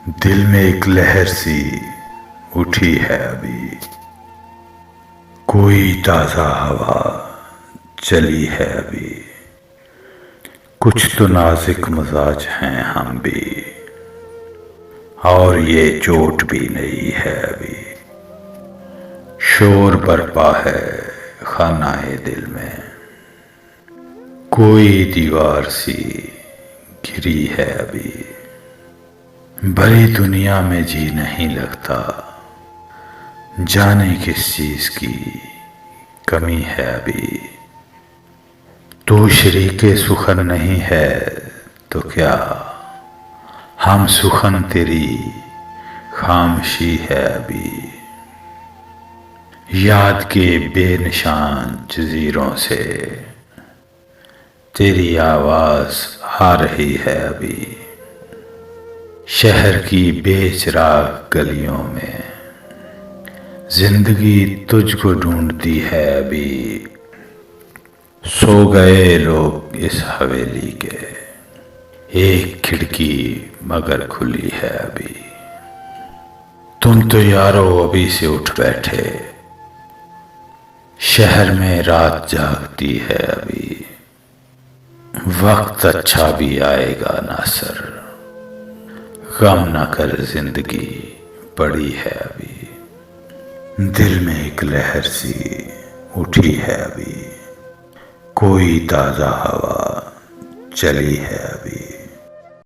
दिल में एक लहर सी उठी है अभी, कोई ताज़ा हवा चली है अभी। कुछ तो नाजुक मिजाज हैं हम भी, और ये चोट भी नहीं है अभी। शोर बरपा है खानाए दिल में, कोई दीवार सी घिरी है अभी। भरी दुनिया में जी नहीं लगता, जाने किस चीज की कमी है अभी। तू शरीके सुखन नहीं है तो क्या, हम सुखन तेरी खामोशी है अभी। याद के बेनिशान जजीरों से तेरी आवाज आ रही है अभी। शहर की बेचराग गलियों में जिंदगी तुझको ढूंढती है अभी। सो गए लोग इस हवेली के, एक खिड़की मगर खुली है अभी। तुम तो यारो अभी से उठ बैठे, शहर में रात जागती है अभी। वक्त अच्छा भी आएगा नासर, गम न कर जिंदगी पड़ी है अभी। दिल में एक लहर सी उठी है अभी, कोई ताज़ा हवा चली है अभी।